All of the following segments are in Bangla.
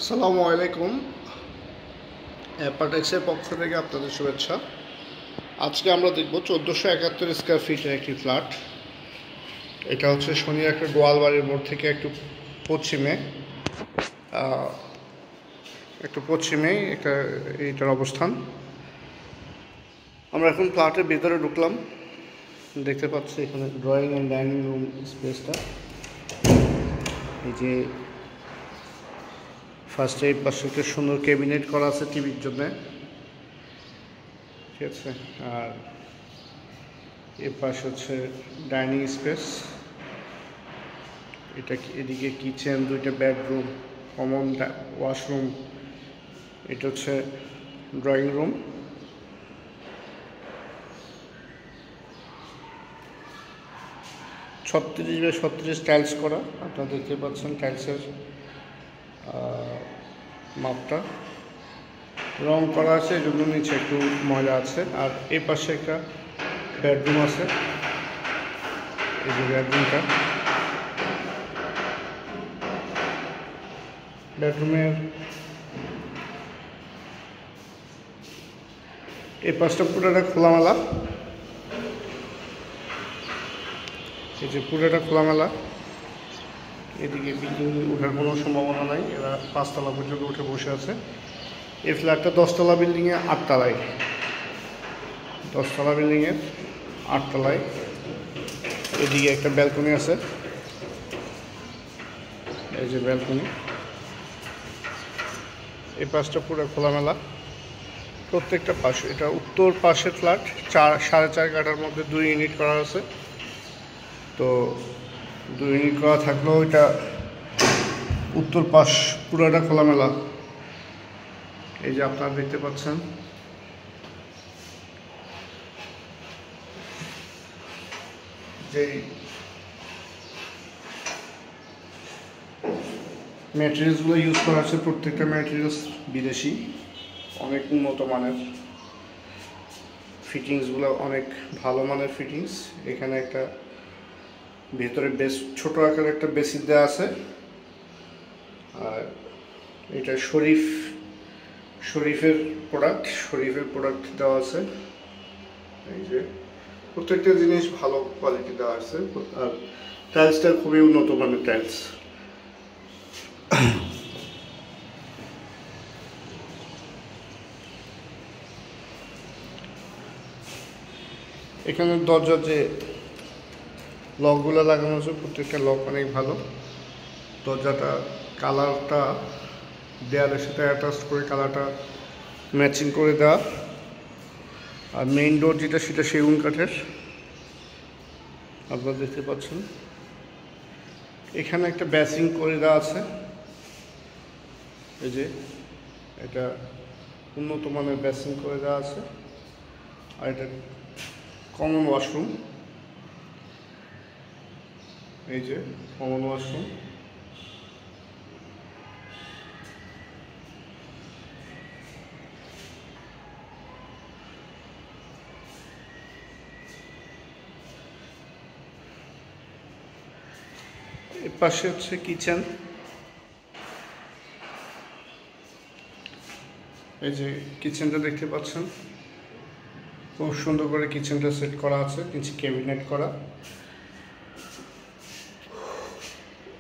আসসালামু আলাইকুম। অ্যাপাটেক্সের পক্ষ থেকে আপনাদের শুভেচ্ছা। আজকে আমরা দেখব 1471 স্কোয়ার ফিটের একটি ফ্ল্যাট। এটা হচ্ছে শনির একটা গোয়ালবাড়ির মোড় থেকে পশ্চিমে একটু পশ্চিমেই এইটার অবস্থান। আমরা এখন ফ্ল্যাটের ভিতরে ঢুকলাম। দেখতে পাচ্ছি এখানে ড্রয়িং অ্যান্ড ডাইনিং রুম স্পেসটা। এই যে ফার্স্টে এই পাশে একটা সুন্দর ক্যাবিনেট করা আছে টিভির জন্য, ঠিক আছে। আর এর পাশে হচ্ছে ডাইনিং স্পেস। এদিকে কিচেন, দুইটা বেডরুম, কমন ওয়াশরুম। এটা হচ্ছে ড্রয়িং রুম। ছত্রিশ বাই 36 টাইলস করা, আপনারা দেখতে পাচ্ছেন টাইলসের মাপটা। রং করা আছে, এই জন্য নিচে একটু ময়লা আছে। আর এই পাশে একটা বেডরুম আছে, এই যে বেডরুমটা। বেডরুমের এই পাশটা পুরোটা খোলামেলা, এই যে পুরোটা খোলামেলা। এদিকে বিল্ডিং ওঠার কোনো সম্ভাবনা নাই, এরা 5 তলা পর্যন্ত উঠে বসে আছে। এই ফ্ল্যাটটা 10 তলা বিল্ডিংয়ে 8 তলায়, 10 তলা বিল্ডিংয়ের 8 তলায়। এদিকে একটা ব্যালকনি আছে, এই যে ব্যালকনি। এই পাশটা পুরো খোলামেলা, প্রত্যেকটা পাশে। এটা উত্তর পাশের ফ্ল্যাট, 4.5 কাঠার মধ্যে 2 ইউনিট করা আছে। তো 2 ইউনিট করা থাকলেও এটা উত্তর পাশ পুরোটা খোলামেলা। এই যে আপনারা দেখতে পাচ্ছেন, যে ম্যাটেরিয়ালসগুলো ইউজ করা হচ্ছে প্রত্যেকটা ম্যাটেরিয়ালস বিদেশি, অনেক উন্নত মানের। ফিটিংসগুলো অনেক ভালো মানের ফিটিংস। এখানে একটা ভেতরে ছোট আকারের একটা বেসিন দেওয়া আছে। আর এটা শরীফের প্রোডাক্ট দেওয়া আছে। এই যে প্রত্যেকটা জিনিস ভালো কোয়ালিটি দেওয়া আছে। আর টাইলসটা খুবই উন্নত মানের টাইলস। এখানে দরজার যে লকগুলো লাগানো আছে, প্রত্যেকটা লক অনেক ভালো। দরজাটা কালারটা দেয়ালের সাথে অ্যাটাচ করে কালারটা ম্যাচিং করে দেওয়া। আর মেইন ডোর যেটা, সেটা সেগুন কাঠের, আপনারা দেখতে পাচ্ছেন। এখানে একটা বেসিং করে দেওয়া আছে, এই যে এটা উন্নত মানের বেসিং করে দেওয়া আছে। আর এটা কমন ওয়াশরুম, এই যে কমন ওয়াশরুম। এর পাশে হচ্ছে কিচেন, এই যে কিচেনটা দেখতে পাচ্ছেন। খুব সুন্দর করে কিচেনটা সেট করা আছে, নিচে ক্যাবিনেট করা।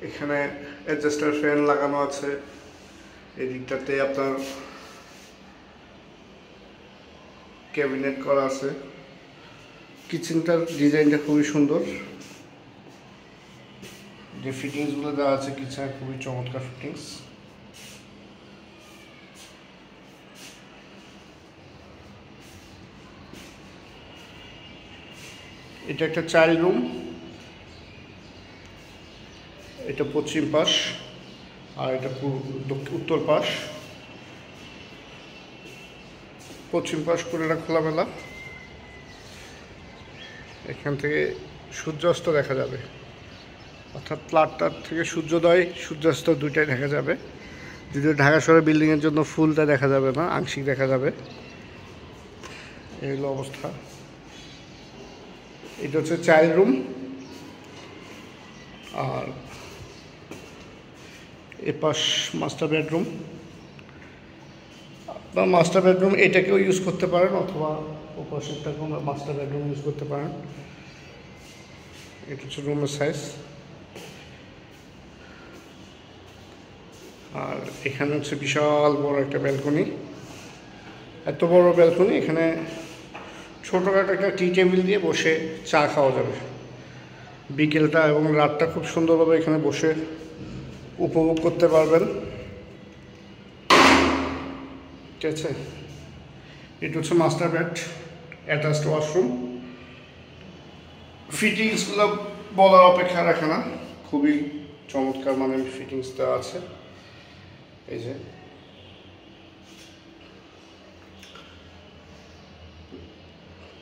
এখানে অ্যাডজাস্টার ফ্যান লাগানো আছে। এই দিকটাতে আপনার ক্যাবিনেট করা আছে। কিচেনটার ডিজাইনটা খুবই সুন্দর, যে ফিটিংসগুলো দেওয়া আছে কিচেনে খুবই চমৎকার ফিটিংস। এটা একটা চাইল্ড রুম, এটা পশ্চিম পাশ, আর এটা উত্তর পাশ। পশ্চিম পাশ পুরোটা খোলামেলা। এখান থেকে সূর্যাস্ত দেখা যাবে, অর্থাৎ ফ্ল্যাটটার থেকে সূর্যোদয় সূর্যাস্ত দুইটাই দেখা যাবে। যদিও ঢাকা শহরের বিল্ডিংয়ের জন্য ফুলটা দেখা যাবে না, আংশিক দেখা যাবে। এই হলো অবস্থা। এটা হচ্ছে চাইল্ড রুম। আর এপাশ মাস্টার বেডরুম। আপনার মাস্টার বেডরুম এটাকেও ইউজ করতে পারেন অথবা ওপাশেরটাকেও মাস্টার বেডরুম ইউজ করতে পারেন। এটা হচ্ছে রুমের সাইজ। আর এখানে হচ্ছে বিশাল বড় একটা ব্যালকনি, এত বড় ব্যালকনি, এখানে ছোটোখাটো একটা টি টেবিল দিয়ে বসে চা খাওয়া যাবে। বিকেলটা এবং রাতটা খুব সুন্দরভাবে এখানে বসে উপভোগ করতে পারবেন। ঠিক আছে, এটা হচ্ছে মাস্টার বেড, অ্যাটাচড ওয়াশরুম। ফিটিংসগুলো বলার অপেক্ষা রাখে না, খুবই চমৎকার মানে ফিটিংস দেওয়া আছে। এই যে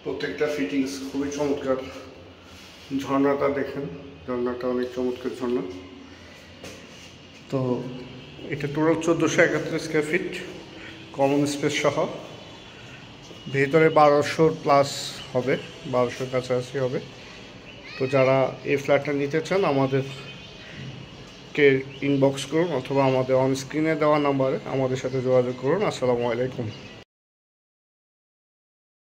প্রত্যেকটা ফিটিংস খুবই চমৎকার। ঝর্ণাটা দেখেন, ঝর্ণাটা অনেক চমৎকার ঝর্ণা। তো এটা total 1471 square feet common space সহ, ভেতরে 1200 প্লাস হবে, 1200 কাছাকাছি হবে। তো যারা এই ফ্ল্যাটটা নিতে চান আমাদেরকে ইনবক্স করুন অথবা আমাদের অন স্ক্রিনে দেওয়া নাম্বারে আমাদের সাথে যোগাযোগ করুন। আসসালামু আলাইকুম।